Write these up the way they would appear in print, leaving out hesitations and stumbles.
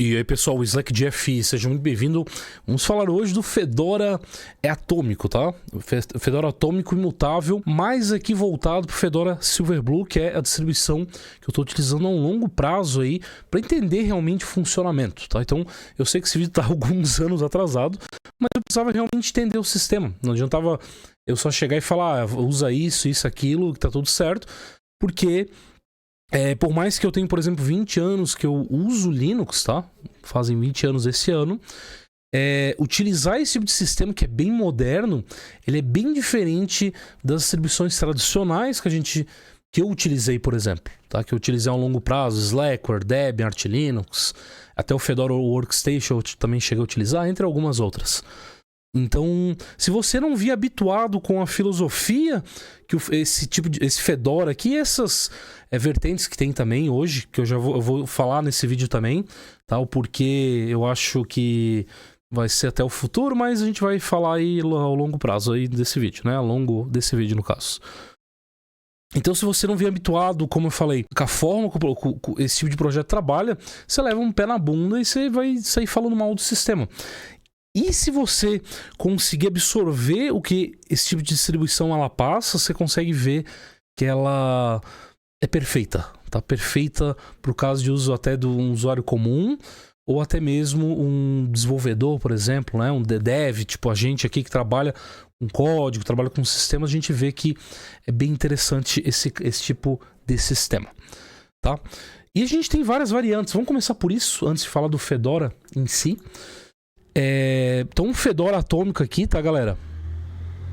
E aí pessoal, o Slack GFI, seja muito bem-vindo. Vamos falar hoje do Fedora Atômico, tá? O Fedora Atômico imutável, mais aqui voltado pro Fedora Silverblue, que é a distribuição que eu tô utilizando a um longo prazo aí, para entender realmente o funcionamento, tá? Então, eu sei que esse vídeo tá alguns anos atrasado, mas eu precisava realmente entender o sistema. Não adiantava eu só chegar e falar, usa isso, aquilo, que tá tudo certo, porque... por mais que eu tenha, por exemplo, 20 anos que eu uso Linux, tá? Fazem 20 anos esse ano. Utilizar esse tipo de sistema que é bem moderno, ele é bem diferente das distribuições tradicionais que eu utilizei, por exemplo, tá? Que eu utilizei a um longo prazo, Slackware, Debian, Arch Linux, até o Fedora Workstation eu também cheguei a utilizar, entre algumas outras. Então, se você não vier habituado com a filosofia que esse Fedora aqui, essas vertentes que tem também hoje, que eu vou falar nesse vídeo também, tá? O porquê eu acho que vai ser até o futuro, mas a gente vai falar aí ao longo prazo aí desse vídeo, né? Ao longo desse vídeo, no caso. Então, se você não vier habituado, como eu falei, com a forma que esse tipo de projeto trabalha, você leva um pé na bunda e você vai sair falando mal do sistema. E se você conseguir absorver o que esse tipo de distribuição ela passa, você consegue ver que ela é perfeita, tá? Perfeita para o caso de uso até de um usuário comum ou até mesmo um desenvolvedor, por exemplo, né? Um dev, tipo a gente aqui que trabalha com código, trabalha com sistemas, a gente vê que é bem interessante esse tipo de sistema, tá? E a gente tem várias variantes, vamos começar por isso, antes de falar do Fedora em si. Então um Fedora Atômico aqui, tá, galera?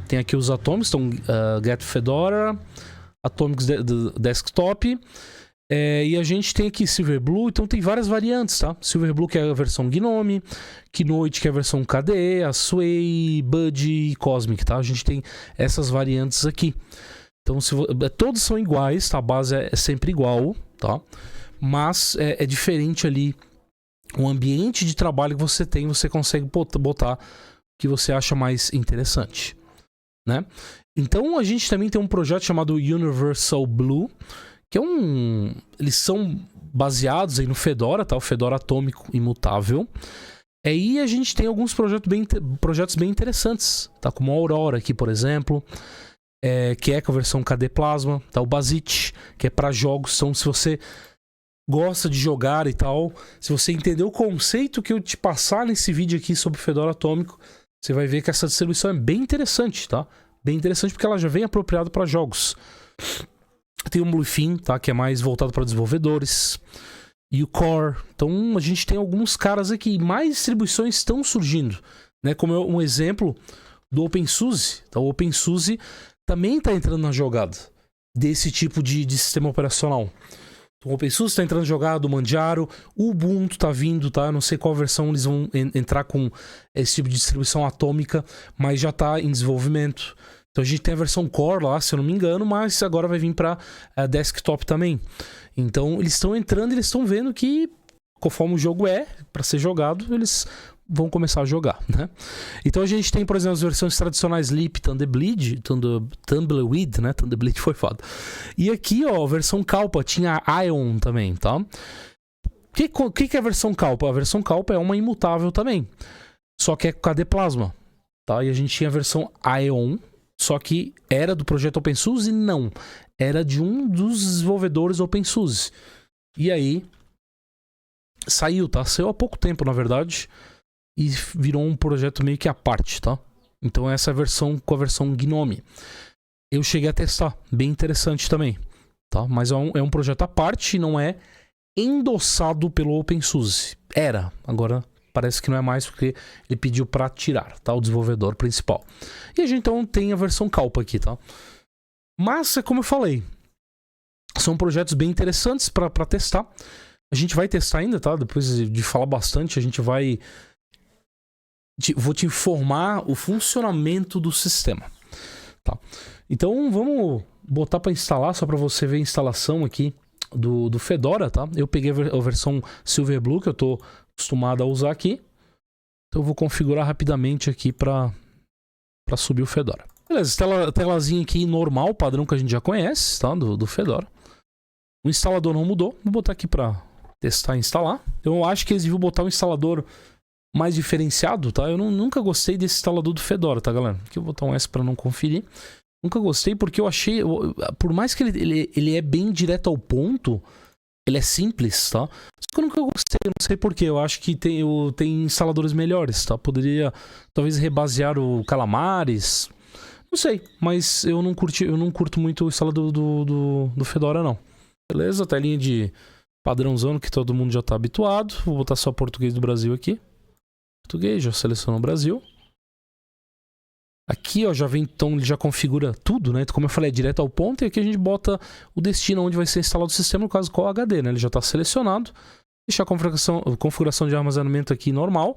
Tem aqui os Atomics, então Get Fedora, Atomics Desktop, e a gente tem aqui Silverblue, então tem várias variantes, tá? Silverblue que é a versão Gnome, Keynote que é a versão KDE, a Sway, Budgie e Cosmic, tá? A gente tem essas variantes aqui. Então todos são iguais, tá? A base é sempre igual, tá? Mas é diferente ali. O ambiente de trabalho que você tem, você consegue botar o que você acha mais interessante, né? Então a gente também tem um projeto chamado Universal Blue, que eles são baseados aí no Fedora, tá? O Fedora Atômico imutável. Aí a gente tem alguns projetos bem interessantes, tá? Como a Aurora aqui, por exemplo, que é com a versão KDE Plasma, tá? O Basit, que é para jogos. Então, se você gosta de jogar e tal, se você entender o conceito que eu te passar nesse vídeo aqui sobre o Fedora Atômico, você vai ver que essa distribuição é bem interessante, tá? Bem interessante porque ela já vem apropriada para jogos. Tem o Bluefin, tá? Que é mais voltado para desenvolvedores. E o Core. Então a gente tem alguns caras aqui. Mais distribuições estão surgindo, né? Como um exemplo do OpenSUSE. Então, o OpenSUSE também está entrando na jogada desse tipo de sistema operacional. O OpenSUSE está entrando jogado, o Manjaro, o Ubuntu está vindo, tá? Eu não sei qual versão eles vão entrar com esse tipo de distribuição atômica, mas já está em desenvolvimento. Então a gente tem a versão Core lá, se eu não me engano, mas agora vai vir para desktop também. Então eles estão entrando e eles estão vendo que, conforme o jogo para ser jogado, eles vão começar a jogar, né? Então a gente tem, por exemplo, as versões tradicionais Leap, Thunderbleed, né? Thunderbleed foi foda. E aqui, ó, a versão Kalpa tinha a Ion também, tá? O que é a versão Kalpa? A versão Kalpa é uma imutável também, só que é KDE Plasma, tá? E a gente tinha a versão Ion, só que era do projeto OpenSUSE? Não. Era de um dos desenvolvedores OpenSUSE. E aí saiu, tá? Saiu há pouco tempo, na verdade, e virou um projeto meio que à parte, tá? Então essa é a versão com a versão Gnome. Eu cheguei a testar, bem interessante também, tá? Mas é um projeto à parte e não é endossado pelo OpenSUSE. Era, agora parece que não é mais porque ele pediu para tirar, tá? O desenvolvedor principal. E a gente então tem a versão Kalpa aqui, tá? Mas, como eu falei, são projetos bem interessantes para testar. A gente vai testar ainda, tá? Depois de falar bastante, a gente vai... Vou te informar o funcionamento do sistema, tá? Então vamos botar para instalar, só para você ver a instalação aqui do Fedora, tá? Eu peguei a versão Silverblue que eu tô acostumado a usar aqui. Então eu vou configurar rapidamente aqui para subir o Fedora. Beleza, telazinha aqui normal, padrão que a gente já conhece, tá? Do Fedora. O instalador não mudou. Vou botar aqui para testar e instalar. Então eu acho que eles deviam botar um instalador mais diferenciado, tá? Eu nunca gostei desse instalador do Fedora, tá, galera? Aqui eu vou botar um S para não conferir. Nunca gostei porque eu achei... Por mais que ele é bem direto ao ponto, ele é simples, tá? Só que eu nunca gostei, não sei porquê. Eu acho que tem instaladores melhores, tá? Poderia talvez rebasear o Calamares. Não sei, mas eu não curto muito o instalador do Fedora, não. Beleza? Telinha de padrãozão que todo mundo já tá habituado. Vou botar só português do Brasil aqui. Português, já seleciono o Brasil. Aqui, ó, já vem, então ele já configura tudo, né? Como eu falei, é direto ao ponto. E aqui a gente bota o destino onde vai ser instalado o sistema, no caso, qual HD, né? Ele já está selecionado. Deixar a configuração de armazenamento aqui normal.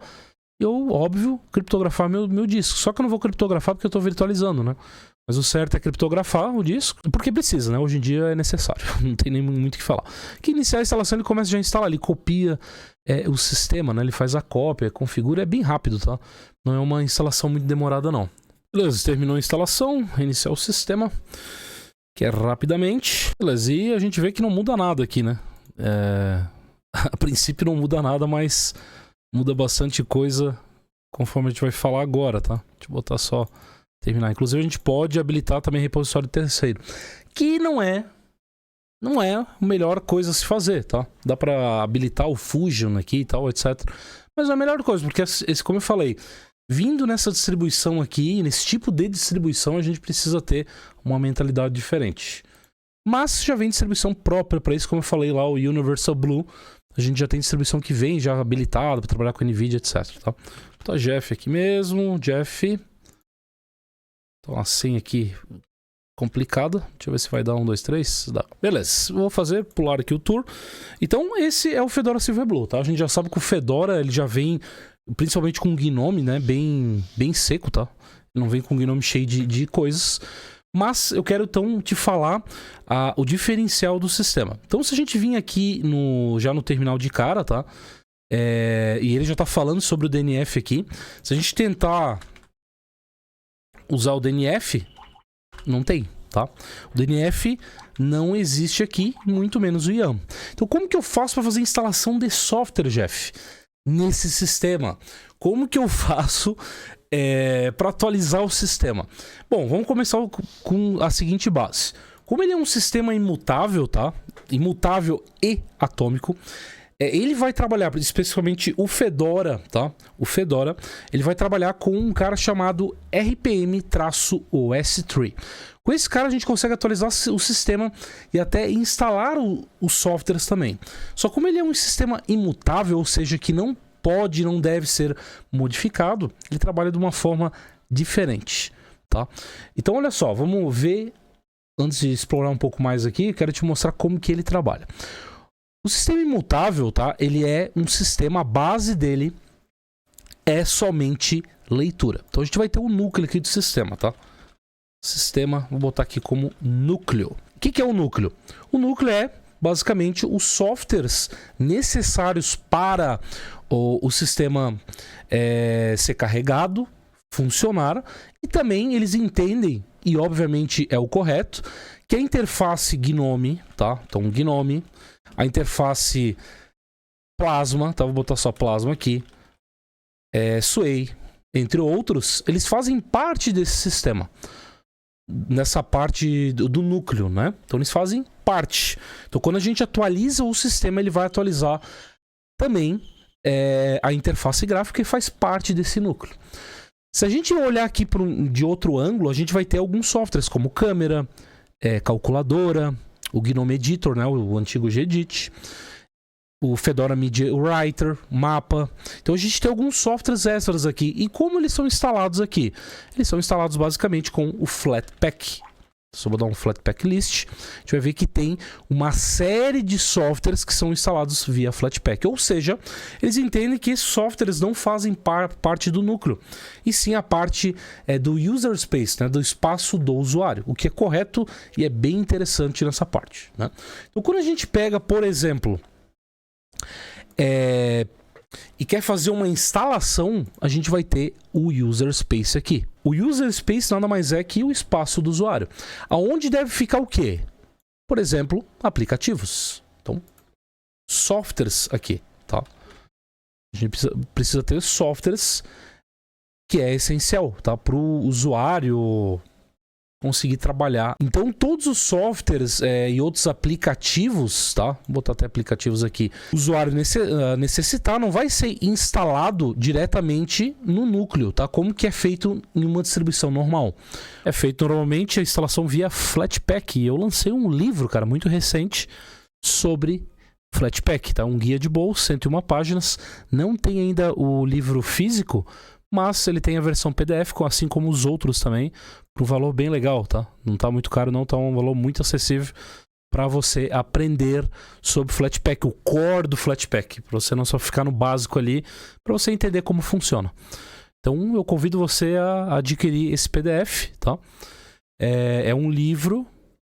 E eu, óbvio, criptografar meu disco. Só que eu não vou criptografar porque eu estou virtualizando, né? Mas o certo é criptografar o disco, porque precisa, né? Hoje em dia é necessário. Não tem nem muito o que falar. Que iniciar a instalação, ele começa já a instalar. Ele copia o sistema, né? Ele faz a cópia, configura. É bem rápido, tá? Não é uma instalação muito demorada, não. Beleza, terminou a instalação, reiniciar o sistema, que é rapidamente. Beleza, e a gente vê que não muda nada aqui, né? A princípio não muda nada, mas muda bastante coisa conforme a gente vai falar agora, tá? Deixa eu botar só terminar. Inclusive a gente pode habilitar também repositório terceiro, que não é a melhor coisa a se fazer, tá? Dá pra habilitar o Fusion aqui e tal, etc. Mas não é a melhor coisa, porque como eu falei... Vindo nessa distribuição aqui, nesse tipo de distribuição, a gente precisa ter uma mentalidade diferente. Mas já vem distribuição própria para isso, como eu falei lá, o Universal Blue. A gente já tem distribuição que vem já habilitada para trabalhar com NVIDIA, etc. Tá? Então, Jeff aqui mesmo, Jeff. Então, a senha aqui complicada. Deixa eu ver se vai dar 1, 2, 3. Dá. Beleza, vou pular aqui o tour. Então, esse é o Fedora Silverblue, tá? A gente já sabe que o Fedora, ele já vem... Principalmente com o Gnome, né? Bem seco, tá? Não vem com o Gnome cheio de coisas. Mas eu quero, então, te falar o diferencial do sistema. Então, se a gente vir aqui já no terminal de cara, tá? E ele já tá falando sobre o DNF aqui. Se a gente tentar usar o DNF, não tem, tá? O DNF não existe aqui, muito menos o YAM. Então, como que eu faço para fazer instalação de software, Jeff? Nesse sistema, como que eu faço para atualizar o sistema? Bom, vamos começar com a seguinte base. Como ele é um sistema imutável, tá? Imutável e atômico, ele vai trabalhar, especificamente o Fedora, tá? O Fedora, ele vai trabalhar com um cara chamado RPM-OS3. Com esse cara a gente consegue atualizar o sistema e até instalar os softwares também. Só como ele é um sistema imutável, ou seja, que não deve ser modificado, ele trabalha de uma forma diferente, tá? Então olha só, vamos ver, antes de explorar um pouco mais aqui, eu quero te mostrar como que ele trabalha. O sistema imutável, tá? Ele é um sistema, a base dele é somente leitura. Então a gente vai ter o núcleo aqui do sistema, tá? Sistema, vou botar aqui como núcleo. O que é o núcleo? O núcleo é basicamente os softwares necessários para o sistema ser carregado, funcionar, e também eles entendem, e obviamente é o correto, que a interface Gnome, tá? Então Gnome, a interface Plasma, tá? Vou botar só Plasma aqui, Sway, entre outros, eles fazem parte desse sistema. Nessa parte do núcleo, né? Então eles fazem parte. Então quando a gente atualiza o sistema, ele vai atualizar também a interface gráfica e faz parte desse núcleo. Se a gente olhar aqui de outro ângulo, a gente vai ter alguns softwares como câmera, calculadora, o Gnome Editor, né? O antigo Gedit, o Fedora Media Writer, mapa. Então a gente tem alguns softwares extras aqui. E como eles são instalados aqui? Eles são instalados basicamente com o Flatpak. Só vou dar um Flatpak list. A gente vai ver que tem uma série de softwares que são instalados via Flatpak. Ou seja, eles entendem que esses softwares não fazem parte do núcleo, e sim a parte do user space, né? Do espaço do usuário. O que é correto e é bem interessante nessa parte, né? Então quando a gente pega, por exemplo... e quer fazer uma instalação, a gente vai ter o user space aqui. O user space nada mais é que o espaço do usuário. Aonde deve ficar o quê? Por exemplo, aplicativos. Então, softwares aqui, tá? A gente precisa ter softwares, que é essencial, tá? Para o usuário conseguir trabalhar. Então, todos os softwares e outros aplicativos, tá? Vou botar até aplicativos aqui. O usuário necessitar não vai ser instalado diretamente no núcleo, tá? Como que é feito em uma distribuição normal. É feito normalmente a instalação via Flatpak. E eu lancei um livro, cara, muito recente sobre Flatpak, tá? Um guia de bolsa, 101 páginas. Não tem ainda o livro físico, mas ele tem a versão PDF, assim como os outros também, por um valor bem legal, tá? Não tá muito caro não, tá um valor muito acessível para você aprender sobre Flatpak, o core do Flatpak, para você não só ficar no básico ali, para você entender como funciona. Então eu convido você a adquirir esse PDF, tá? É um livro,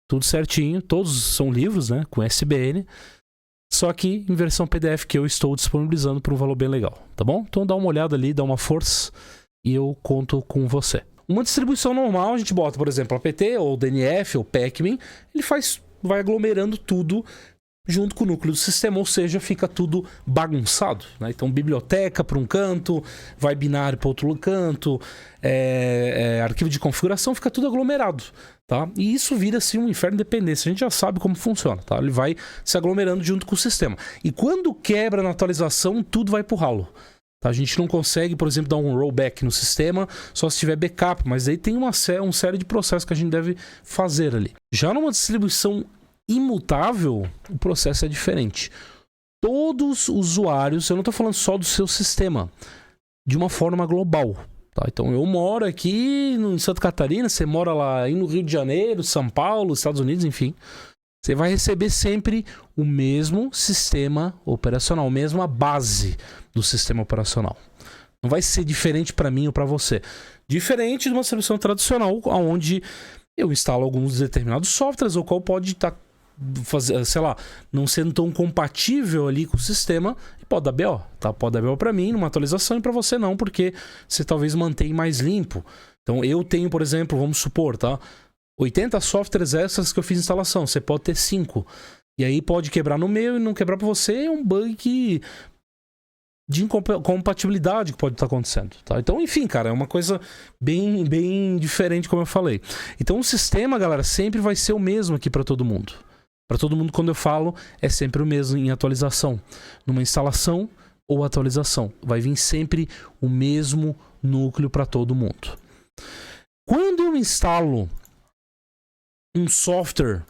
tudo certinho, todos são livros, né, com SBN, só que em versão PDF que eu estou disponibilizando por um valor bem legal, tá bom? Então dá uma olhada ali, dá uma força e eu conto com você. Uma distribuição normal, a gente bota, por exemplo, apt ou DNF ou pacman, ele vai aglomerando tudo junto com o núcleo do sistema, ou seja, fica tudo bagunçado, né? Então biblioteca para um canto, vai binário para outro canto, arquivo de configuração, fica tudo aglomerado, tá? E isso vira assim um inferno de dependência, a gente já sabe como funciona, tá? Ele vai se aglomerando junto com o sistema. E quando quebra na atualização, tudo vai pro ralo. Tá? A gente não consegue, por exemplo, dar um rollback no sistema só se tiver backup, mas aí tem uma série de processos que a gente deve fazer ali. Já numa distribuição imutável, o processo é diferente. Todos os usuários, eu não estou falando só do seu sistema, de uma forma global. Tá? Então eu moro aqui em Santa Catarina, você mora lá no Rio de Janeiro, São Paulo, Estados Unidos, enfim. Você vai receber sempre o mesmo sistema operacional, a mesma base do sistema operacional. Não vai ser diferente para mim ou para você. Diferente de uma solução tradicional, onde eu instalo alguns determinados softwares, o qual pode estar sei lá, não sendo tão compatível ali com o sistema, e pode dar BO, tá? Pode dar BO para mim numa atualização e para você não, porque você talvez mantenha mais limpo. Então eu tenho, por exemplo, vamos supor, tá? 80 softwares extras que eu fiz instalação, você pode ter 5. E aí pode quebrar no meio e não quebrar para você, é um bug de incompatibilidade que pode estar acontecendo, tá? Então, enfim, cara, é uma coisa bem diferente, como eu falei. Então o sistema, galera, sempre vai ser o mesmo aqui para todo mundo. Para todo mundo, quando eu falo, é sempre o mesmo em atualização. Numa instalação ou atualização, vai vir sempre o mesmo núcleo para todo mundo. Quando eu instalo um software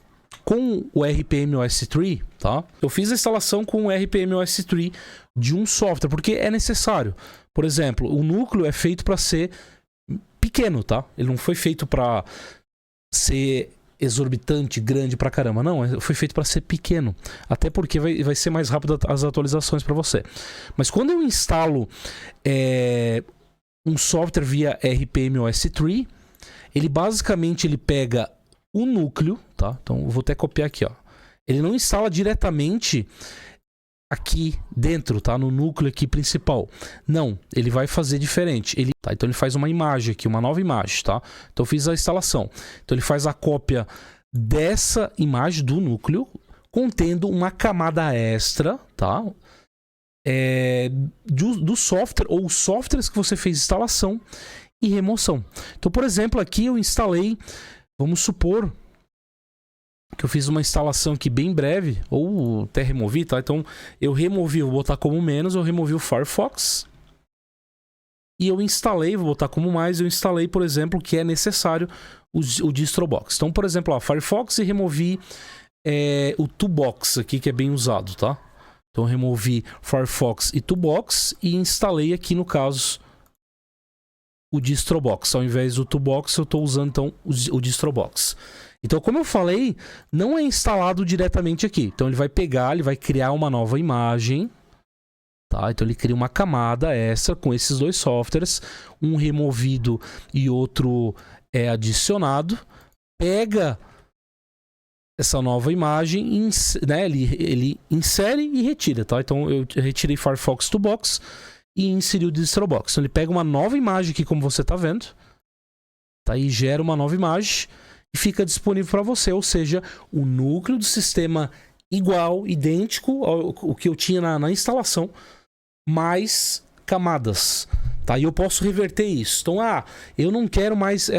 com o RPM-OS 3, tá? Eu fiz a instalação com o RPM-OS 3 de um software, porque é necessário. Por exemplo, o núcleo é feito para ser pequeno, tá? Ele não foi feito para ser exorbitante, grande pra caramba. Não, foi feito para ser pequeno. Até porque vai ser mais rápido as atualizações para você. Mas quando eu instalo um software via RPM-OS 3, ele basicamente pega o núcleo, tá? Então eu vou até copiar aqui, ó. Ele não instala diretamente aqui dentro, tá? No núcleo aqui principal. Não, ele vai fazer diferente. Tá? Então ele faz uma imagem aqui, uma nova imagem, tá? Então eu fiz a instalação. Então ele faz a cópia dessa imagem do núcleo, contendo uma camada extra, tá? Do software ou softwares que você fez instalação e remoção. Então, por exemplo, aqui eu instalei, vamos supor que eu fiz uma instalação aqui bem breve, ou até removi, tá? Então eu removi, vou botar como menos, eu removi o Firefox. E eu instalei, vou botar como mais, eu instalei, por exemplo, que é necessário o DistroBox. Então, por exemplo, ó, Firefox e removi o Toolbox aqui, que é bem usado, tá? Então eu removi Firefox e Toolbox e instalei aqui, no caso, o DistroBox. Ao invés do Toolbox, eu estou usando então o DistroBox. Então, como eu falei, não é instalado diretamente aqui. Então ele vai pegar, ele vai criar uma nova imagem, tá? Então ele cria uma camada extra com esses dois softwares, um removido e outro adicionado, pega essa nova imagem, né? Ele insere e retira, tá? Então eu retirei Firefox Toolbox e inseri o DistroBox. Então ele pega uma nova imagem aqui, como você está vendo, tá? E gera uma nova imagem e fica disponível para você, ou seja, o núcleo do sistema igual, idêntico ao que eu tinha na instalação, mais camadas, tá? E eu posso reverter isso. Então, eu não quero mais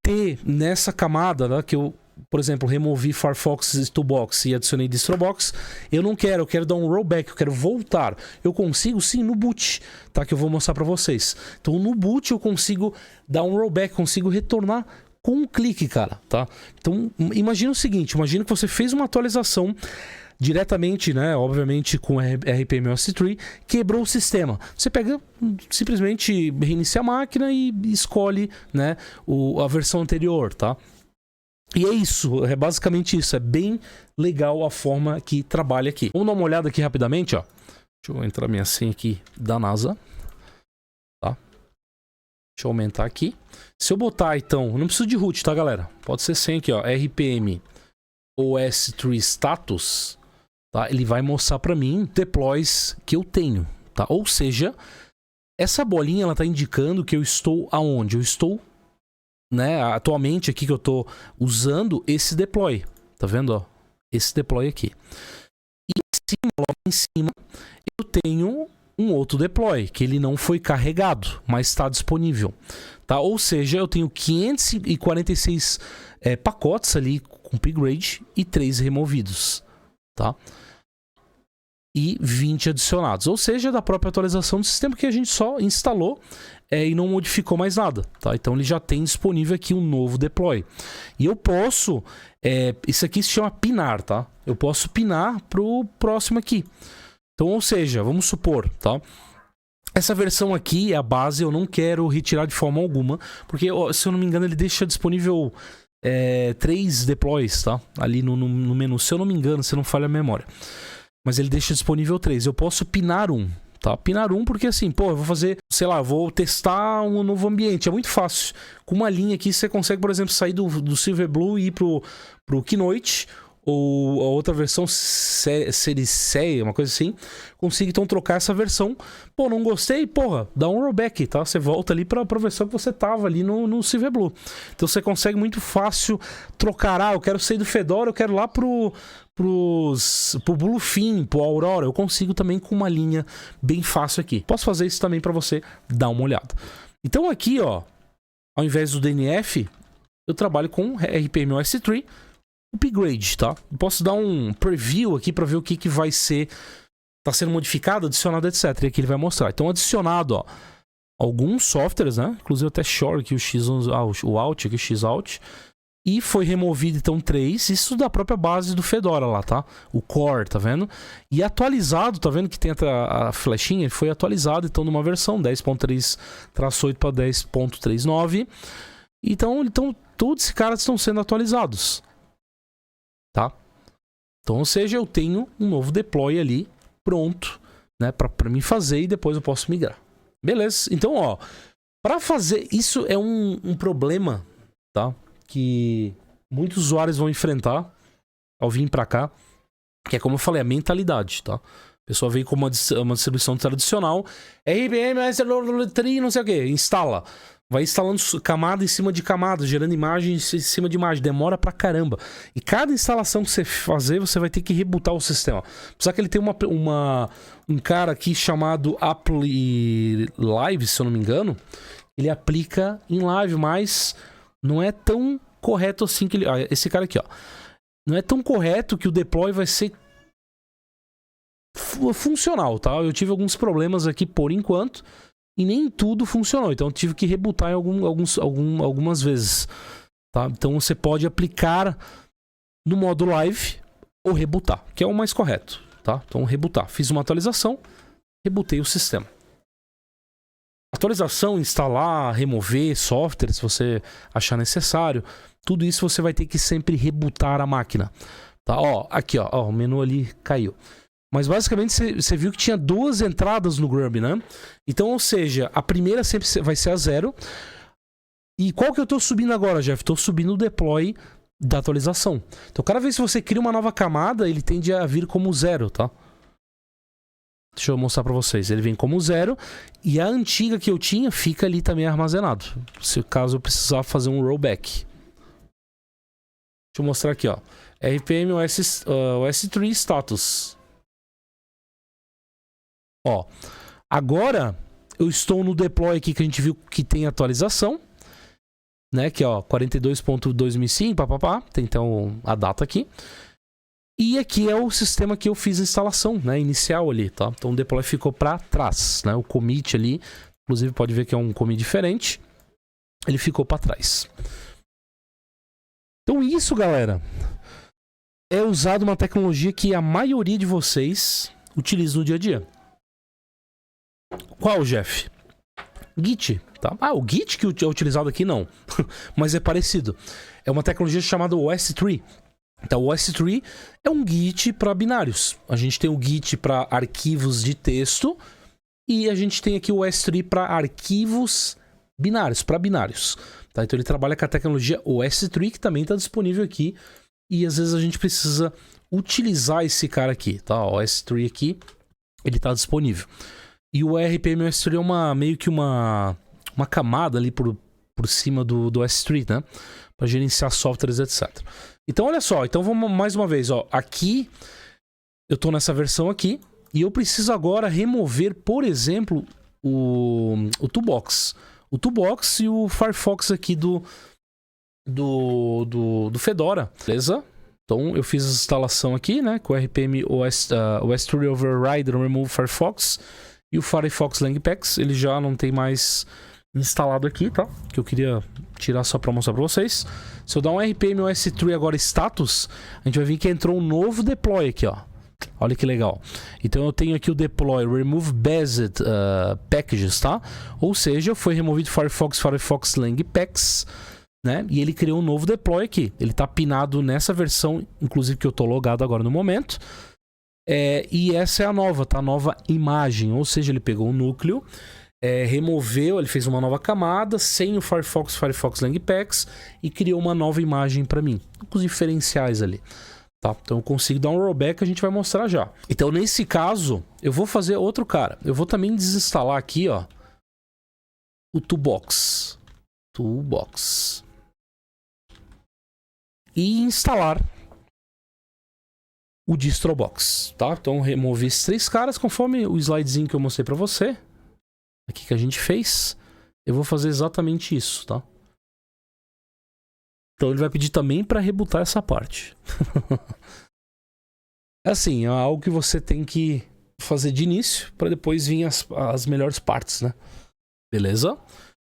ter nessa camada, né, que eu, por exemplo, removi Firefox Toolbox e adicionei Distrobox. Eu não quero, eu quero dar um rollback, eu quero voltar. Eu consigo sim no boot, tá? Que eu vou mostrar para vocês. Então, no boot eu consigo dar um rollback, consigo retornar com um clique, cara, tá? Então, imagina o seguinte, imagina que você fez uma atualização diretamente, né, obviamente com rpm-ostree, quebrou o sistema. Você pega, simplesmente reinicia a máquina e escolhe, né, a versão anterior, tá? E é isso, é basicamente isso, é bem legal a forma que trabalha aqui. Vamos dar uma olhada aqui rapidamente, ó. Deixa eu entrar minha senha aqui da NASA, tá? Deixa eu aumentar aqui. Se eu botar, então, não preciso de root, tá, galera? Pode ser senha aqui, ó, rpm ostree status, tá? Ele vai mostrar para mim deploys que eu tenho, tá? Ou seja, essa bolinha ela tá indicando que eu estou aonde? Eu estou, né, atualmente aqui que eu tô usando esse deploy. Tá vendo, ó? Esse deploy aqui. E logo em cima, eu tenho um outro deploy, que ele não foi carregado, mas está disponível, tá? Ou seja, eu tenho 546 pacotes ali com upgrade e 3 removidos, tá? E 20 adicionados, ou seja, da própria atualização do sistema que a gente só instalou e não modificou mais nada, tá? Então ele já tem disponível aqui um novo deploy. E eu posso, isso aqui se chama pinar, tá? Eu posso pinar pro próximo aqui. Então, ou seja, vamos supor, tá? Essa versão aqui é a base, eu não quero retirar de forma alguma, porque, se eu não me engano, ele deixa disponível 3 deploys, tá? Ali no menu, se eu não me engano, se não falha a memória. Mas ele deixa disponível 3. Eu posso pinar um, tá? Pinar um porque assim, pô, eu vou fazer, sei lá, vou testar um novo ambiente. É muito fácil. Com uma linha aqui, você consegue, por exemplo, sair do Silverblue e ir pro Keynote, ou a outra versão, Series C, uma coisa assim. Consigo então trocar essa versão. Pô, não gostei? Porra, dá um rollback, tá? Você volta ali pra versão que você tava ali no Silverblue. Então você consegue muito fácil trocar. Eu quero sair do Fedora, eu quero lá pro Bluefin, pro Aurora. Eu consigo também com uma linha bem fácil aqui. Posso fazer isso também pra você dar uma olhada. Então aqui, ó, ao invés do DNF, eu trabalho com rpm-ostree upgrade, tá? Eu posso dar um preview aqui para ver o que vai ser, tá sendo modificado, adicionado, etc. E aqui ele vai mostrar. Então, adicionado, ó, alguns softwares, né? Inclusive até Shore aqui, o Out aqui, o Xout. E foi removido, então, 3. Isso da própria base do Fedora lá, tá? O core, tá vendo? E atualizado, tá vendo que tem a flechinha? Ele foi atualizado, então, numa versão 10.3/8 para 10.39. Então, todos esses caras estão sendo atualizados. Tá? Então, ou seja, eu tenho um novo deploy ali pronto, né, para mim fazer e depois eu posso migrar. Beleza? Então, ó, para fazer isso é um problema, tá? Que muitos usuários vão enfrentar ao vir para cá, que é como eu falei, a mentalidade, tá? A pessoa vem com uma distribuição tradicional, RPM, não sei o que, instala. Vai instalando camada em cima de camada, gerando imagens em cima de imagem. Demora pra caramba. E cada instalação que você fazer, você vai ter que rebootar o sistema. Apesar que ele tem um cara aqui chamado Apply Live, se eu não me engano. Ele aplica em live, mas não é tão correto assim que ele... esse cara aqui, ó. Não é tão correto que o deploy vai ser funcional, tá? Eu tive alguns problemas aqui por enquanto. E nem tudo funcionou, então eu tive que rebootar algumas vezes, tá? Então você pode aplicar no modo live ou rebootar, que é o mais correto, tá? Então rebootar, fiz uma atualização, rebootei o sistema. Atualização, instalar, remover software, se você achar necessário, tudo isso você vai ter que sempre rebootar a máquina, tá? Ó, aqui, ó, o menu ali caiu. Mas basicamente você viu que tinha 2 entradas no Grub, né? Então, ou seja, a primeira sempre vai ser a 0. E qual que eu tô subindo agora, Jeff? Tô subindo o deploy da atualização. Então, cada vez que você cria uma nova camada, ele tende a vir como 0, tá? Deixa eu mostrar pra vocês. Ele vem como 0. E a antiga que eu tinha fica ali também armazenado. Se caso eu precisar fazer um rollback. Deixa eu mostrar aqui, ó. RPM OS3 status. Ó, agora eu estou no deploy aqui que a gente viu que tem atualização, né? Que ó, 42.2005, papapá, tem então a data aqui. E aqui é o sistema que eu fiz a instalação, né? Inicial ali, tá? Então o deploy ficou para trás, né? O commit ali, inclusive pode ver que é um commit diferente. Ele ficou para trás. Então isso, galera, é usado uma tecnologia que a maioria de vocês utiliza no dia a dia. Qual, Jeff? Git, tá? Ah, o Git que é utilizado aqui não, mas é parecido. É uma tecnologia chamada OS3. Então, o OS3 é um Git para binários. A gente tem o Git para arquivos de texto e a gente tem aqui o OS3 para arquivos binários, para binários. Tá? Então, ele trabalha com a tecnologia OS3, que também está disponível aqui. E às vezes a gente precisa utilizar esse cara aqui, tá? O OS3 aqui, ele está disponível. E o RPM OS3 é meio que uma camada ali por cima do OS3, né? Para gerenciar softwares, etc. Então, olha só. Então, vamos mais uma vez, ó. Aqui, eu estou nessa versão aqui. E eu preciso agora remover, por exemplo, o Toolbox. O Toolbox e o Firefox aqui do Fedora, beleza? Então, eu fiz a instalação aqui, né? Com o RPM OS3 Override Remove Firefox. E o Firefox Langpacks, ele já não tem mais instalado aqui, tá? Que eu queria tirar só para mostrar para vocês. Se eu dar um RPM OS3 agora status, a gente vai ver que entrou um novo deploy aqui, ó. Olha que legal. Então eu tenho aqui o deploy Remove Based Packages, tá? Ou seja, foi removido Firefox Langpacks, né? E ele criou um novo deploy aqui. Ele tá pinado nessa versão, inclusive que eu tô logado agora no momento. E essa é a nova, tá? A nova imagem, ou seja, ele pegou o núcleo, removeu, ele fez uma nova camada sem o Firefox Langpacks e criou uma nova imagem para mim, com os diferenciais ali, tá? Então eu consigo dar um rollback, a gente vai mostrar já. Então nesse caso, eu vou fazer outro cara. Eu vou também desinstalar aqui, ó, o Toolbox. E instalar o DistroBox, tá? Então removi esses 3 caras conforme o slidezinho que eu mostrei pra você. Aqui que a gente fez. Eu vou fazer exatamente isso, tá? Então ele vai pedir também pra rebootar essa parte. Assim, é algo que você tem que fazer de início pra depois vir as melhores partes, né? Beleza?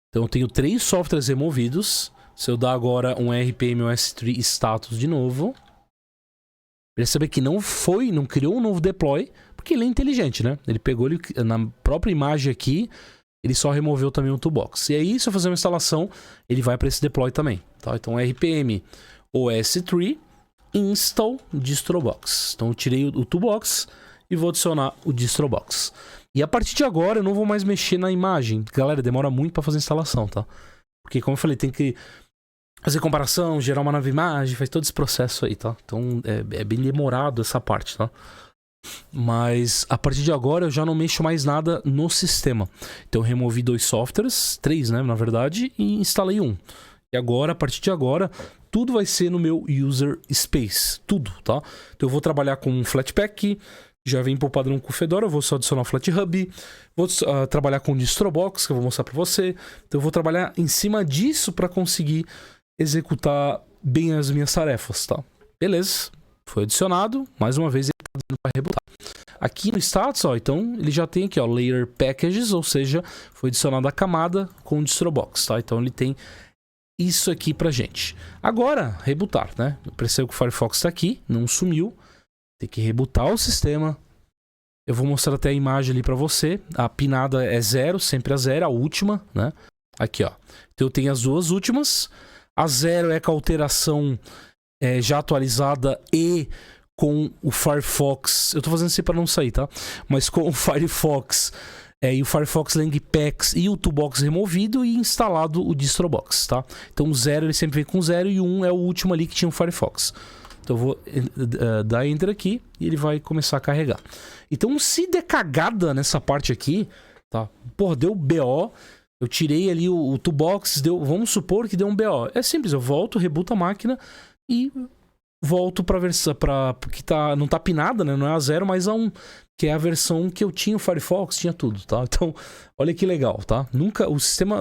Então eu tenho 3 softwares removidos. Se eu dar agora um RPM OS3 status de novo, percebe que não criou um novo deploy, porque ele é inteligente, né? Ele pegou ele na própria imagem aqui, ele só removeu também o Toolbox. E aí, se eu fazer uma instalação, ele vai para esse deploy também, tá? Então, RPM OS3 install DistroBox. Então, eu tirei o Toolbox e vou adicionar o DistroBox. E a partir de agora, eu não vou mais mexer na imagem. Galera, demora muito para fazer a instalação, tá? Porque, como eu falei, tem que fazer comparação, gerar uma nova imagem, faz todo esse processo aí, tá? Então é bem demorado essa parte, tá? Mas a partir de agora eu já não mexo mais nada no sistema. Então eu removi 2 softwares, 3, né, na verdade, e instalei um. E agora, a partir de agora, tudo vai ser no meu user space, tudo, tá? Então eu vou trabalhar com um Flatpak, já vem por padrão com o Fedora, eu vou só adicionar o FlatHub, vou trabalhar com o DistroBox, que eu vou mostrar para você. Então eu vou trabalhar em cima disso para conseguir executar bem as minhas tarefas, tá? Beleza, foi adicionado, mais uma vez ele está dizendo para rebutar. Aqui no status, ó, então ele já tem aqui, ó, layer packages, ou seja, foi adicionada a camada com o DistroBox, tá? Então ele tem isso aqui pra gente. Agora, rebutar, né? Eu percebo que o Firefox está aqui, não sumiu. Tem que rebutar o sistema. Eu vou mostrar até a imagem ali para você. A pinada é 0, sempre a 0, a última, né? Aqui, ó. Então eu tenho as 2 últimas. A 0 é com a alteração já atualizada e com o Firefox. Eu tô fazendo assim para não sair, tá? Mas com o Firefox e o Firefox Langpacks e o Toolbox removido e instalado o DistroBox, tá? Então o 0 ele sempre vem com 0 e o 1 é o último ali que tinha o Firefox. Então eu vou dar Enter aqui e ele vai começar a carregar. Então se der cagada nessa parte aqui, tá? Porra, deu BO. Eu tirei ali o Toolbox, vamos supor que deu um BO. É simples, eu volto, rebuto a máquina e volto pra versão que não tá pinada, né? Não é a 0, mas a 1, que é a versão que eu tinha o Firefox, tinha tudo, tá? Então, olha que legal, tá? Nunca o sistema,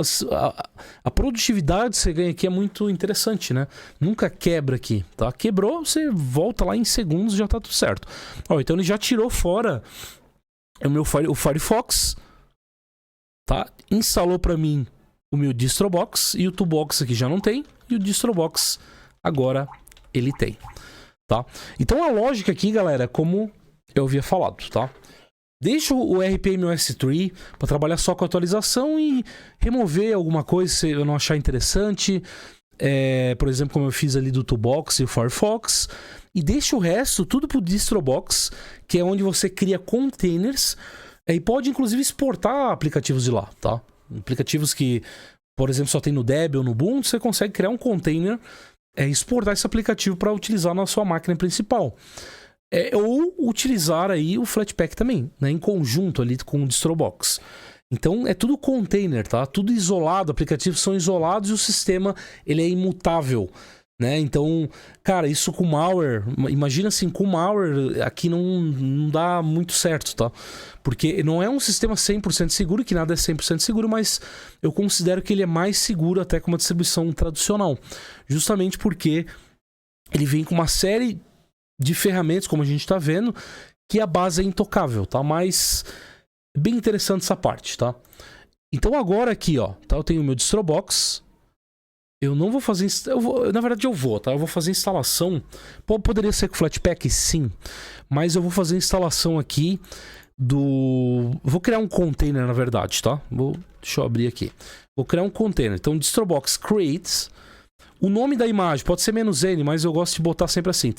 a produtividade que você ganha aqui é muito interessante, né? Nunca quebra aqui, tá? Quebrou, você volta lá em segundos e já tá tudo certo. Ó, então ele já tirou fora o Firefox, tá? Instalou para mim o meu DistroBox e o Toolbox aqui já não tem, e o DistroBox agora ele tem, tá? Então a lógica aqui, galera, como eu havia falado, tá? Deixa o RPMOS3 para trabalhar só com a atualização e remover alguma coisa se eu não achar interessante, por exemplo, como eu fiz ali do Toolbox e o Firefox, e deixa o resto tudo pro DistroBox, que é onde você cria containers e pode inclusive exportar aplicativos de lá, tá? Aplicativos que, por exemplo, só tem no Debian ou no Ubuntu, você consegue criar um container e exportar esse aplicativo para utilizar na sua máquina principal. Ou utilizar aí o Flatpak também, né, em conjunto ali com o DistroBox. Então é tudo container, tá? Tudo isolado, aplicativos são isolados e o sistema ele é imutável, né? Então, cara, isso com malware, imagina assim, com malware aqui não dá muito certo, tá? Porque não é um sistema 100% seguro, que nada é 100% seguro, mas eu considero que ele é mais seguro até que uma distribuição tradicional. Justamente porque ele vem com uma série de ferramentas, como a gente tá vendo, que a base é intocável, tá? Mas bem interessante essa parte, tá? Então agora aqui, ó, tá? Eu tenho o meu DistroBox. Eu não vou fazer... na verdade eu vou, tá? Eu vou fazer instalação. Poderia ser com Flatpak, sim. Mas eu vou fazer instalação aqui do... Vou criar um container, na verdade, tá? Deixa eu abrir aqui. Vou criar um container. Então, DistroBox creates. O nome da imagem pode ser "-n", mas eu gosto de botar sempre assim,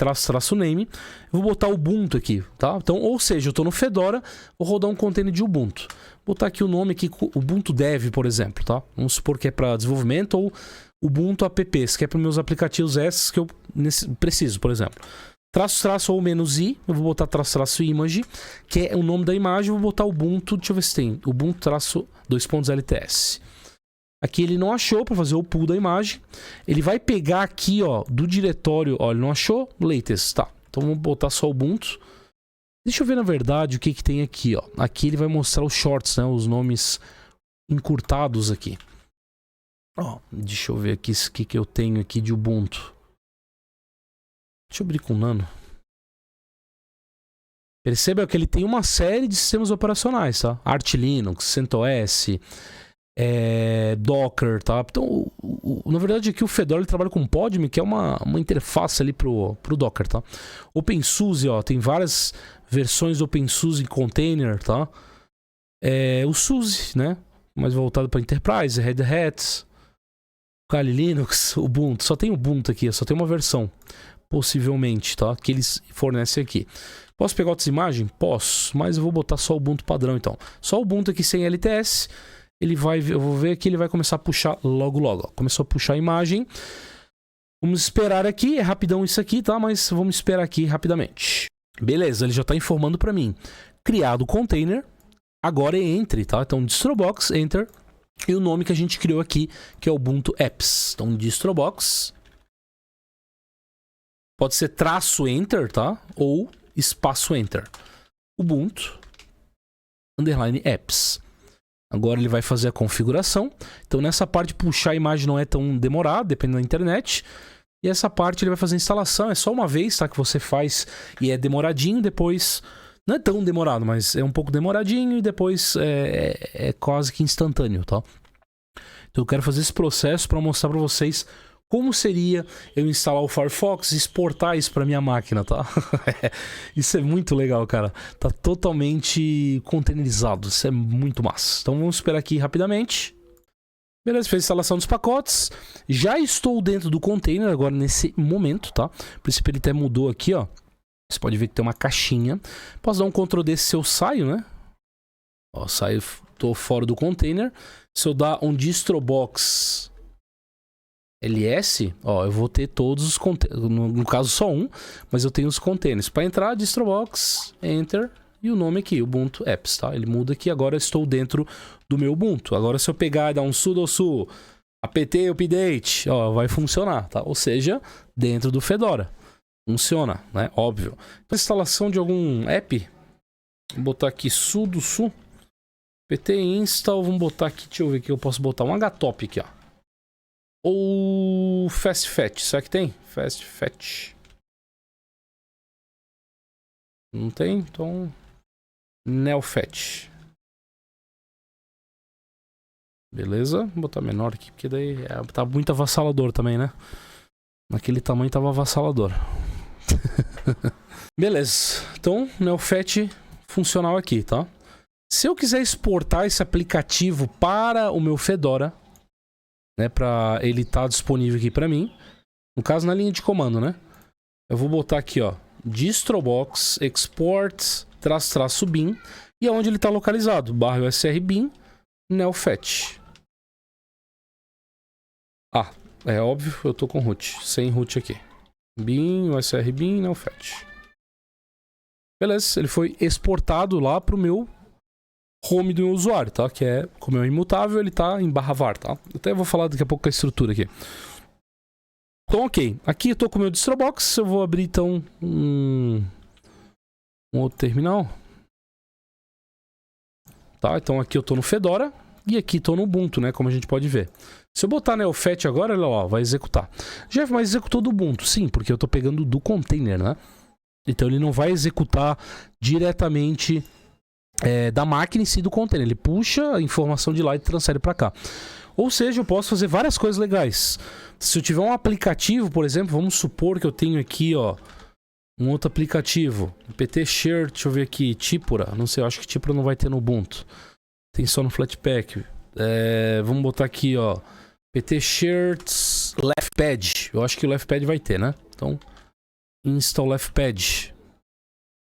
--name. Eu vou botar Ubuntu aqui, tá? Então, ou seja, eu tô no Fedora, vou rodar um container de Ubuntu. Vou botar aqui o nome aqui, Ubuntu Dev, por exemplo, tá? Vamos supor que é para desenvolvimento, ou Ubuntu Apps, que é para meus aplicativos esses que eu preciso, por exemplo. -- ou "-i", eu vou botar -- image, que é o nome da imagem, eu vou botar Ubuntu, deixa eu ver se tem, Ubuntu --LTS. Aqui ele não achou para fazer o pull da imagem. Ele vai pegar aqui, ó, do diretório, ó, ele não achou, latest, tá. Então vamos botar só Ubuntu. Deixa eu ver na verdade o que tem aqui, ó. Aqui ele vai mostrar os shorts, né, os nomes encurtados aqui. Ó, deixa eu ver aqui o que eu tenho aqui de Ubuntu. Deixa eu abrir com o Nano. Perceba que ele tem uma série de sistemas operacionais, tá? Arch Linux, CentOS, Docker, tá? Então, na verdade aqui o Fedora ele trabalha com Podme, que é uma interface ali pro Docker, tá? OpenSUSE, ó, tem várias versões do OpenSUSE container, tá? O SUSE, né? Mais voltado para Enterprise, Red Hat, Kali Linux, Ubuntu. Só tem Ubuntu aqui, só tem uma versão, possivelmente, tá? Que eles fornecem aqui. Posso pegar outras imagens? Posso, mas eu vou botar só o Ubuntu padrão, então. Só o Ubuntu aqui sem LTS. Eu vou ver que ele vai começar a puxar logo. Ó. Começou a puxar a imagem. Vamos esperar aqui. É rapidão isso aqui, tá? Mas vamos esperar aqui rapidamente. Beleza, ele já está informando para mim. Criado o container. Agora é entre, tá? Então, DistroBox, enter. E o nome que a gente criou aqui, que é Ubuntu Apps. Então, DistroBox. Pode ser --enter, tá? Ou --enter. Ubuntu _apps. Agora ele vai fazer a configuração. Então nessa parte puxar a imagem não é tão demorado, dependendo da internet. E essa parte ele vai fazer a instalação. É só uma vez, tá? Que você faz e é demoradinho. Depois não é tão demorado, mas é um pouco demoradinho. E depois é quase que instantâneo, tá? Então eu quero fazer esse processo para mostrar para vocês como seria eu instalar o Firefox e exportar isso para minha máquina, tá? Isso é muito legal, cara. Tá totalmente containerizado. Isso é muito massa. Então vamos esperar aqui rapidamente. Beleza, fez a instalação dos pacotes. Já estou dentro do container agora nesse momento, tá? O princípio ele até mudou aqui, ó. Você pode ver que tem uma caixinha. Posso dar um Ctrl D se eu saio, né? Ó, saio, tô fora do container. Se eu dar um DistroBox LS, ó, eu vou ter todos os containers, no caso só um, mas eu tenho os containers. Para entrar, DistroBox, Enter, e o nome aqui, Ubuntu Apps, tá? Ele muda aqui, agora eu estou dentro do meu Ubuntu. Agora se eu pegar e dar um sudo apt update, ó, vai funcionar, tá? Ou seja, dentro do Fedora. Funciona, né? Óbvio. Instalação de algum app. Vou botar aqui sudo su. pt install. Vamos botar aqui, deixa eu ver o que eu posso botar. Um htop aqui, ó. Ou fastfetch. Será que tem? Fastfetch. Não tem? Então... neofetch. Beleza? Vou botar menor aqui, porque daí tá muito avassalador também, né? Naquele tamanho tava avassalador. Beleza. Então, neofetch funcional aqui, tá? Se eu quiser exportar esse aplicativo para o meu Fedora, né, para ele estar disponível aqui para mim, no caso na linha de comando, né? Eu vou botar aqui, ó, distrobox export --bin e aonde ele está localizado, /usr_bin neofetch. Ah, é óbvio, eu tô com root, sem root aqui. Bin, usr_bin neofetch. Beleza, ele foi exportado lá pro meu home do meu usuário, tá? Que é, como é imutável, ele tá em /var, tá? Até vou falar daqui a pouco a estrutura aqui. Então, ok. Aqui eu tô com o meu distrobox. Eu vou abrir, então, um outro terminal. Tá? Então, aqui eu tô no Fedora. E aqui tô no Ubuntu, né? Como a gente pode ver. Se eu botar neofetch agora, ele, ó, vai executar. Jeff, mas executou do Ubuntu? Sim, porque eu tô pegando do container, né? Então, ele não vai executar diretamente da máquina em si do container. Ele puxa a informação de lá e transfere para cá. Ou seja, eu posso fazer várias coisas legais. Se eu tiver um aplicativo, por exemplo, vamos supor que eu tenho aqui, ó, um outro aplicativo, pt share, deixa eu ver aqui, Tipura, não sei, eu acho que Tipura não vai ter no Ubuntu. Tem só no Flatpak. Vamos botar aqui, ó, pt share leftpad. Eu acho que o leftpad vai ter, né? Então, install leftpad.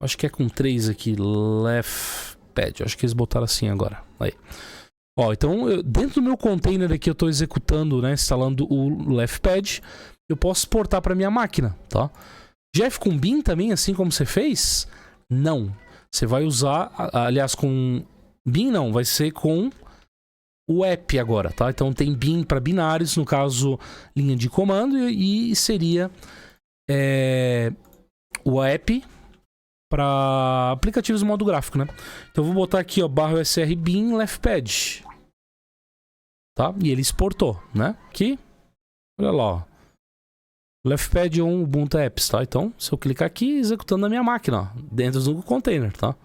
Acho que é com 3 aqui, leftpad. Eu acho que eles botaram assim agora. Aí. Ó, então, dentro do meu container aqui eu estou executando, né, instalando o leftpad, eu posso exportar para minha máquina, tá? Jeff, com bin também, assim como você fez? Não. Você vai usar, aliás, com bin não, vai ser com o app agora, tá? Então tem bin para binários, no caso, linha de comando, e seria o app para aplicativos de modo gráfico, né? Então eu vou botar aqui, ó, /usr_bin leftpad. Tá? E ele exportou, né? Aqui, olha lá, ó. Leftpad é um Ubuntu Apps, tá? Então, se eu clicar aqui, executando na minha máquina, ó, dentro do container, tá?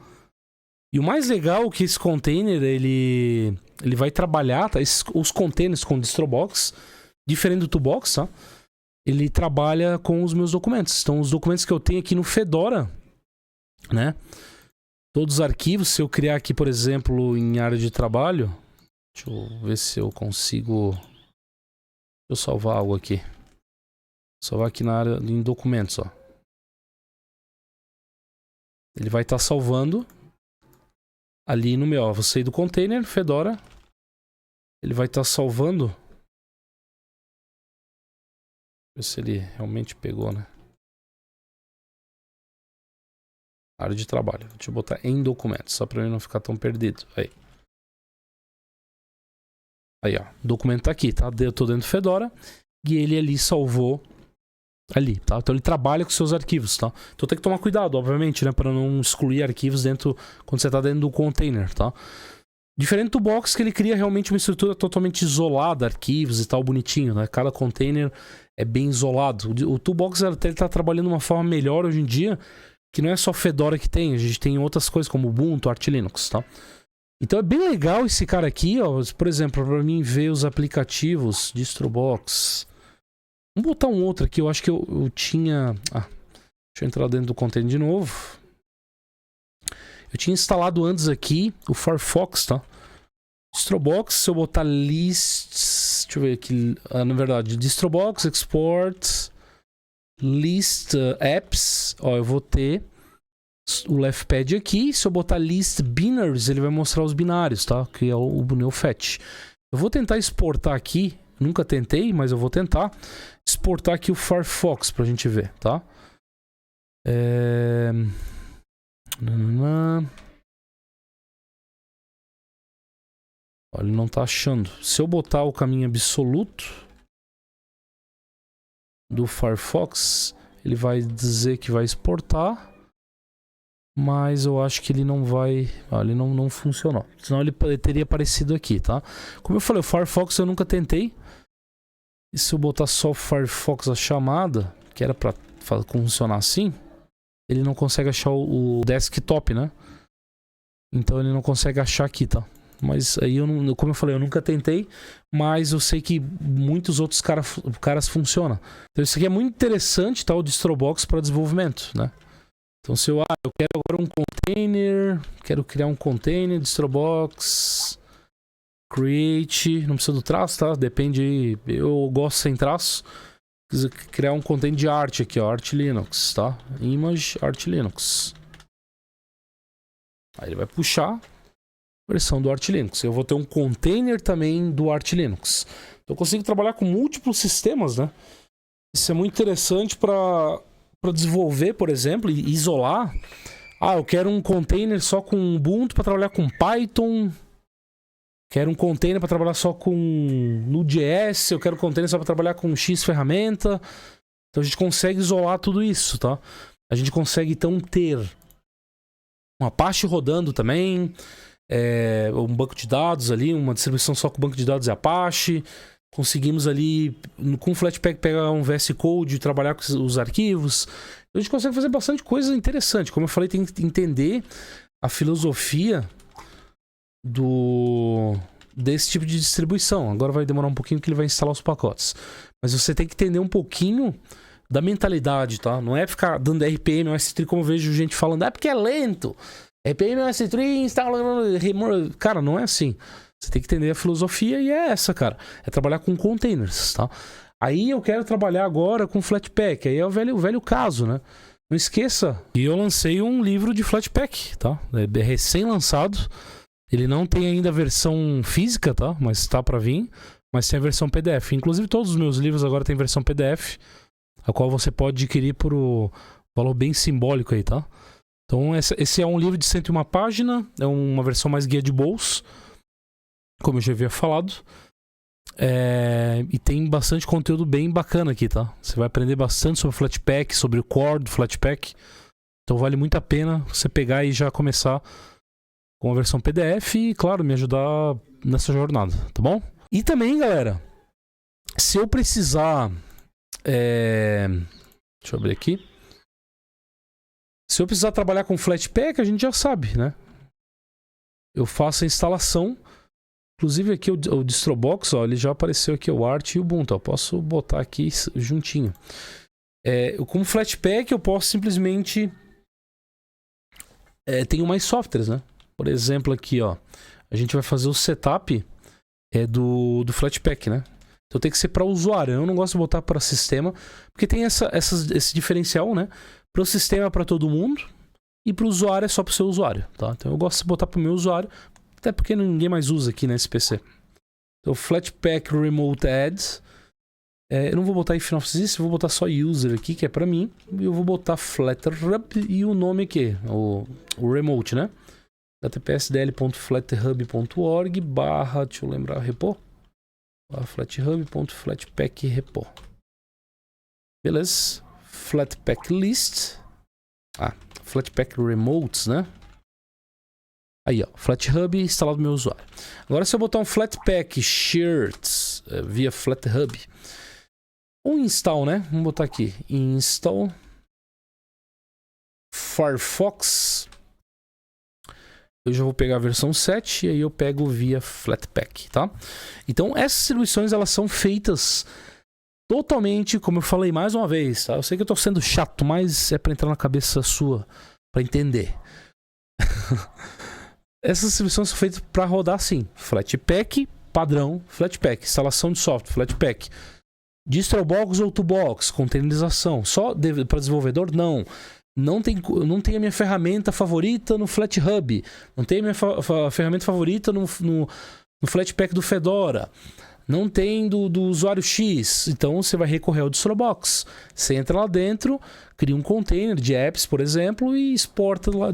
E o mais legal é que esse container, ele vai trabalhar, tá? Os containers com distrobox, diferente do toolbox, tá? Ele trabalha com os meus documentos. Então, os documentos que eu tenho aqui no Fedora, né? Todos os arquivos, se eu criar aqui, por exemplo, em área de trabalho, deixa eu ver se eu consigo. Deixa eu salvar algo aqui. Salvar aqui na área em documentos, ó. Ele vai estar salvando ali no meu, ó, vou sair do container, Fedora. Ele vai estar salvando. Ver se ele realmente pegou, né? Área de trabalho. Deixa eu botar em documentos, só para eu não ficar tão perdido. Aí. Aí, ó. O documento tá aqui, tá? Eu tô dentro do Fedora. E ele ali salvou ali, tá? Então ele trabalha com seus arquivos, tá? Então tem que tomar cuidado, obviamente, né? Para não excluir arquivos dentro, quando você tá dentro do container, tá? Diferente do Box, que ele cria realmente uma estrutura totalmente isolada, arquivos e tal, bonitinho, né? Cada container é bem isolado. O Toolbox ele tá trabalhando de uma forma melhor hoje em dia, que não é só Fedora que tem, a gente tem outras coisas como Ubuntu, Arch Linux, tá? Então é bem legal esse cara aqui, ó, por exemplo, para mim ver os aplicativos Distrobox. Vamos botar um outro aqui, eu acho que eu tinha... deixa eu entrar dentro do container de novo. Eu tinha instalado antes aqui o Firefox, tá? Distrobox, se eu botar lists... Deixa eu ver aqui, na verdade, Distrobox, Export, List Apps, ó, eu vou ter o leftpad aqui. Se eu botar list binaries, ele vai mostrar os binários, tá? Que é o neofetch. Eu vou tentar exportar aqui, nunca tentei, mas eu vou tentar exportar aqui o Firefox pra gente ver, tá? Olha, ele não tá achando. Se eu botar o caminho absoluto do Firefox, Ele vai dizer que vai exportar. Mas eu acho que ele não vai... ele não funcionou. Senão ele teria aparecido aqui, tá? Como eu falei, o Firefox eu nunca tentei. E se eu botar só o Firefox a chamada, que era pra funcionar assim, ele não consegue achar o desktop, né? Então ele não consegue achar aqui, tá? Mas aí, como eu falei, eu nunca tentei, mas eu sei que muitos outros caras funcionam. Então isso aqui é muito interessante, tá? O DistroBox para desenvolvimento, né? Então se eu quero agora um container, quero criar um container, DistroBox, create, não precisa do traço, tá? Depende, eu gosto sem traço. Criar um container de arte aqui, ó, Arch Linux, tá? Image, Arch Linux. Aí ele vai puxar a versão do Arch Linux. Eu vou ter um container também do Arch Linux. Então eu consigo trabalhar com múltiplos sistemas, né? Isso é muito interessante para desenvolver, por exemplo, e isolar. Eu quero um container só com Ubuntu para trabalhar com Python. Quero um container para trabalhar só com Node.js. Eu quero um container só para trabalhar com X ferramenta. Então a gente consegue isolar tudo isso, tá? A gente consegue então ter um Apache rodando também, um banco de dados ali, uma distribuição só com banco de dados e Apache. Conseguimos ali, com o Flatpak, pegar um VS Code e trabalhar com os arquivos. A gente consegue fazer bastante coisa interessante. Como eu falei, tem que entender a filosofia desse tipo de distribuição. Agora vai demorar um pouquinho que ele vai instalar os pacotes. Mas você tem que entender um pouquinho da mentalidade, tá? Não é ficar dando RPM ou S3 como eu vejo gente falando, porque é lento. RPM ou S3 instala... Cara, não é assim. Você tem que entender a filosofia e é essa, cara. É trabalhar com containers, tá? Aí eu quero trabalhar agora com Flatpak. Aí é o velho caso, né? Não esqueça que eu lancei um livro de Flatpak, tá? É recém-lançado. Ele não tem ainda a versão física, tá? Mas tá pra vir. Mas tem a versão PDF. Inclusive todos os meus livros agora tem versão PDF, a qual você pode adquirir por um valor bem simbólico aí, tá? Então esse é um livro de 101 páginas. É uma versão mais guia de bolso, como eu já havia falado. E tem bastante conteúdo bem bacana aqui, tá? Você vai aprender bastante sobre o Flatpak, sobre o core do Flatpak. Então vale muito a pena você pegar e já começar com a versão PDF e, claro, me ajudar nessa jornada, tá bom? E também, galera, se eu precisar... Deixa eu abrir aqui. Se eu precisar trabalhar com Flatpak, a gente já sabe, né? Eu faço a instalação. Inclusive aqui o DistroBox, ó, ele já apareceu aqui, o Arch e o Ubuntu. Eu posso botar aqui juntinho. Como Flatpak, eu posso simplesmente... tenho mais softwares, né? Por exemplo, aqui, ó. A gente vai fazer o setup do Flatpak, né? Então tem que ser para usuário. Eu não gosto de botar para sistema, porque tem esse diferencial, né? Para o sistema é para todo mundo e para o usuário é só para o seu usuário, tá? Então eu gosto de botar para o meu usuário, até porque ninguém mais usa aqui nesse PC. Então Flatpak Remote Add. Eu não vou botar if not this, vou botar só user aqui, que é para mim. E eu vou botar FlatHub e o nome aqui, o remote, né? https://dl.flathub.org / deixa eu lembrar, repo. FlatHub.flatpak repo. Beleza. Flatpak list. Flatpak remotes, né? Aí, ó, FlatHub instalado no meu usuário. Agora, se eu botar um Flatpak shirts via FlatHub, um install, né? Vamos botar aqui. Install Firefox. Eu já vou pegar a versão 7 e aí eu pego via Flatpak, tá? Então, essas distribuições, elas são feitas totalmente, como eu falei mais uma vez, tá? Eu sei que eu tô sendo chato, mas é para entrar na cabeça sua, para entender. Essas distribuições são feitas para rodar assim: Flatpak, padrão, Flatpak, instalação de software, Flatpak, DistroBox ou Toolbox, containerização. Só para desenvolvedor? Não. Não tem a minha ferramenta favorita no FlatHub. Não tem a minha ferramenta favorita no Flatpak do Fedora. Não tem do usuário X. Então você vai recorrer ao DistroBox. Você entra lá dentro, cria um container de apps, por exemplo, e exporta lá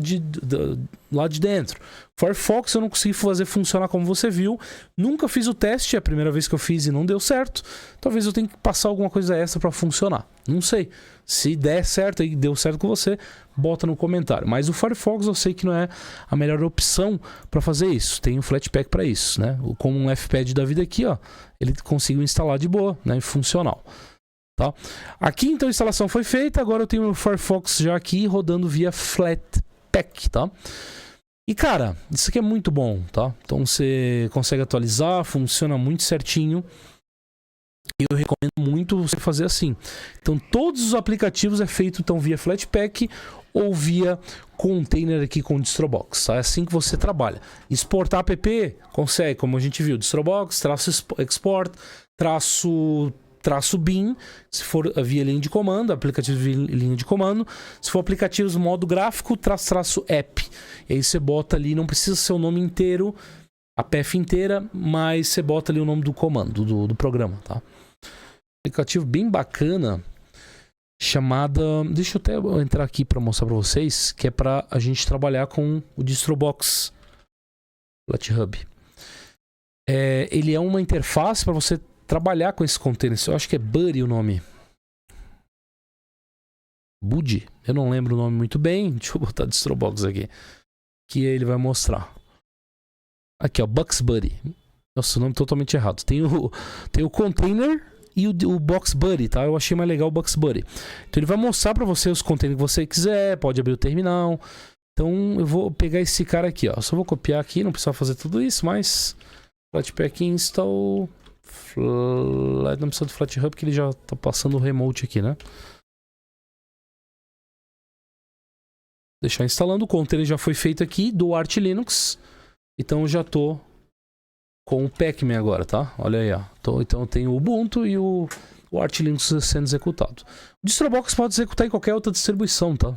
de dentro. Firefox eu não consegui fazer funcionar como você viu. Nunca fiz o teste, é a primeira vez que eu fiz e não deu certo. Talvez eu tenha que passar alguma coisa extra para funcionar. Não sei. Se der certo e deu certo com você, bota no comentário. Mas o Firefox eu sei que não é a melhor opção para fazer isso. Tem o Flatpak para isso, né? Como um Fpad da vida aqui, ó, ele conseguiu instalar de boa, né? Funcional. Tá? Aqui então a instalação foi feita, agora eu tenho o Firefox já aqui rodando via Flatpak, tá? E cara, isso aqui é muito bom, tá? Então você consegue atualizar, funciona muito certinho. Eu recomendo muito você fazer assim. Então todos os aplicativos é feito então via Flatpak ou via container aqui com Distrobox, tá? É assim que você trabalha. Exportar app, consegue, como a gente viu, Distrobox, export, traço bin, se for via linha de comando, aplicativo via linha de comando. Se for aplicativos modo gráfico, traço app. E aí você bota ali, não precisa ser o nome inteiro, a path inteira, mas você bota ali o nome do comando, do programa, tá? Aplicativo bem bacana, chamada... Deixa eu até entrar aqui para mostrar para vocês, que é para a gente trabalhar com o Distrobox FlatHub. Ele é uma interface para você trabalhar com esse container. Eu acho que é Buddy o nome. Buddy? Eu não lembro o nome muito bem. Deixa eu botar Distrobox aqui. Que ele vai mostrar. Aqui, ó. Box Buddy. Nossa, o nome totalmente errado. Tem o container e o Box Buddy, tá? Eu achei mais legal o Box Buddy. Então ele vai mostrar para você os containers que você quiser. Pode abrir o terminal. Então eu vou pegar esse cara aqui, ó. Só vou copiar aqui. Não precisa fazer tudo isso, mas... Flatpak install... Não precisa do FlatHub porque ele já tá passando o remote aqui, né? Deixar instalando. O container já foi feito aqui do Arch Linux. Então eu já tô com o Pacman agora, tá? Olha aí, ó. Então eu tenho o Ubuntu e o Arch Linux sendo executado. O Distrobox pode executar em qualquer outra distribuição, tá?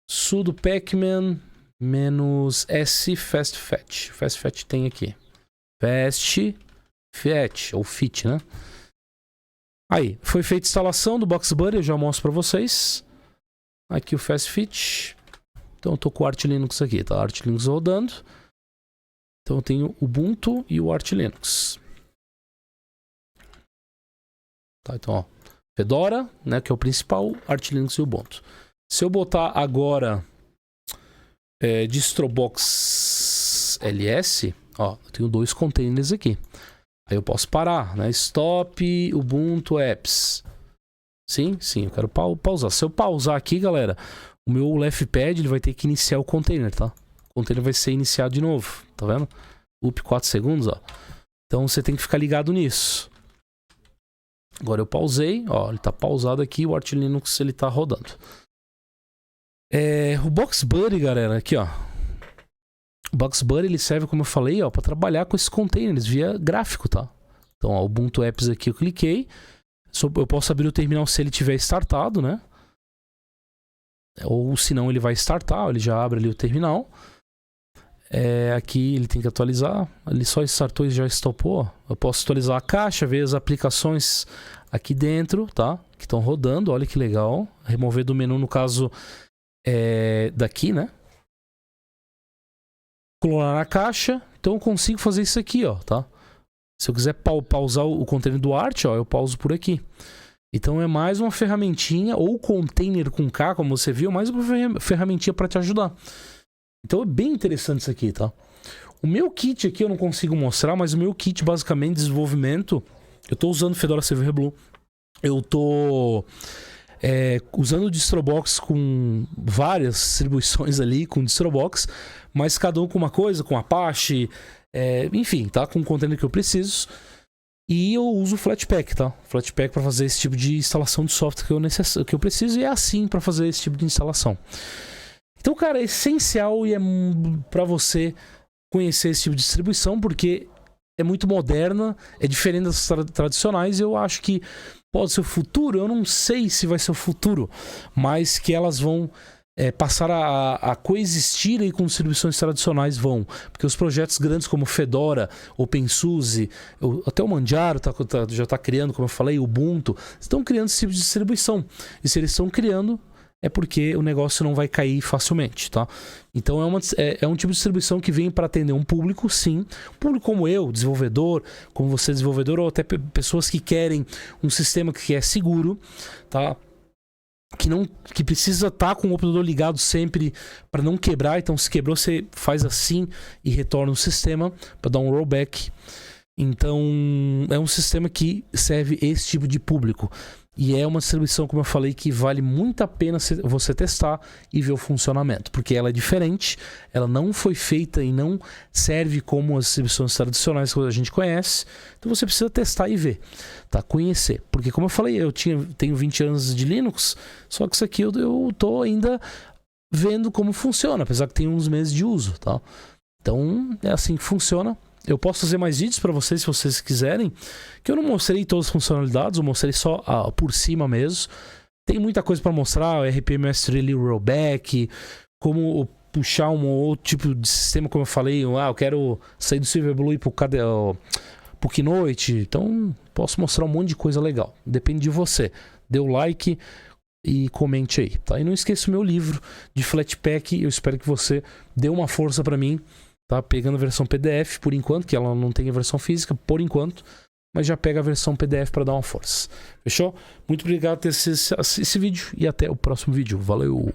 Sudo pacman -s fastfetch. Fastfetch tem aqui. Fastfetch, ou fit, né? Aí, foi feita a instalação do Box Buddy, eu já mostro pra vocês. Aqui o Fastfetch. Então eu tô com o Arch Linux aqui, tá? Arch Linux rodando. Então eu tenho o Ubuntu e o Arch Linux. Tá, então ó. Fedora, né, que é o principal, Arch Linux e Ubuntu. Se eu botar agora Distrobox LS, ó, eu tenho 2 containers aqui. Aí eu posso parar, né? Stop, Ubuntu Apps. Sim, eu quero pausar. Se eu pausar aqui, galera, o meu leftpad ele vai ter que iniciar o container, tá? O container vai ser iniciado de novo, tá vendo? Up 4 segundos, ó. Então você tem que ficar ligado nisso. Agora eu pausei, ó, ele tá pausado aqui, o Arch Linux ele tá rodando. O Box Buddy, galera, aqui, ó. O Box Buddy ele serve, como eu falei, ó, para trabalhar com esses containers via gráfico, tá? Então, ó, o Ubuntu Apps aqui eu cliquei. Eu posso abrir o terminal se ele tiver startado, né? Ou se não, ele vai startar, ele já abre ali o terminal. Aqui ele tem que atualizar. Ele só startou e já stopou. Eu posso atualizar a caixa, ver as aplicações aqui dentro, tá? Que estão rodando, olha que legal. Remover do menu, no caso, daqui, né? Clonar a caixa. Então eu consigo fazer isso aqui, ó, tá? Se eu quiser pausar o container do Arch, ó, eu pauso por aqui. Então é mais uma ferramentinha, ou container com K, como você viu, mais uma ferramentinha para te ajudar. Então é bem interessante isso aqui, tá? O meu kit aqui eu não consigo mostrar, mas o meu kit basicamente de desenvolvimento, eu tô usando Fedora Silverblue. Eu tô usando o Distrobox com várias distribuições ali, com Distrobox, mas cada um com uma coisa, com Apache, enfim, tá? Com o container que eu preciso. E eu uso o Flatpak, tá? Flatpak para fazer esse tipo de instalação de software que eu preciso, e é assim para fazer esse tipo de instalação. Então, cara, é essencial e é para você conhecer esse tipo de distribuição, porque é muito moderna, é diferente das tradicionais, e eu acho que pode ser o futuro. Eu não sei se vai ser o futuro, mas que elas vão passar a coexistir aí com distribuições tradicionais vão. Porque os projetos grandes como Fedora, OpenSUSE, até o Manjaro já está criando, como eu falei, o Ubuntu, estão criando esse tipo de distribuição. E se eles estão criando, é porque o negócio não vai cair facilmente, tá? Então é um tipo de distribuição que vem para atender um público, sim. Um público como eu, desenvolvedor, como você, desenvolvedor, ou até pessoas que querem um sistema que é seguro, tá? Que precisa estar com o computador ligado sempre para não quebrar. Então, se quebrou, você faz assim e retorna o sistema para dar um rollback. Então, é um sistema que serve esse tipo de público. E é uma distribuição, como eu falei, que vale muito a pena você testar e ver o funcionamento. Porque ela é diferente, ela não foi feita e não serve como as distribuições tradicionais que a gente conhece. Então você precisa testar e ver, tá? Conhecer. Porque como eu falei, tenho 20 anos de Linux, só que isso aqui eu tô ainda vendo como funciona, apesar que tem uns meses de uso, tá? Então é assim que funciona. Eu posso fazer mais vídeos para vocês, se vocês quiserem, que eu não mostrei todas as funcionalidades, eu mostrei só por cima mesmo. Tem muita coisa para mostrar, o RPM S3 rollback, como puxar um outro tipo de sistema, como eu falei, eu quero sair do Silverblue e ir pro Keynote. Então, posso mostrar um monte de coisa legal. Depende de você. Dê o like e comente aí, tá? E não esqueça o meu livro de Flatpak, eu espero que você dê uma força para mim. Tá pegando a versão PDF por enquanto, que ela não tem a versão física por enquanto, mas já pega a versão PDF para dar uma força. Fechou? Muito obrigado por ter assistido esse vídeo e até o próximo vídeo. Valeu!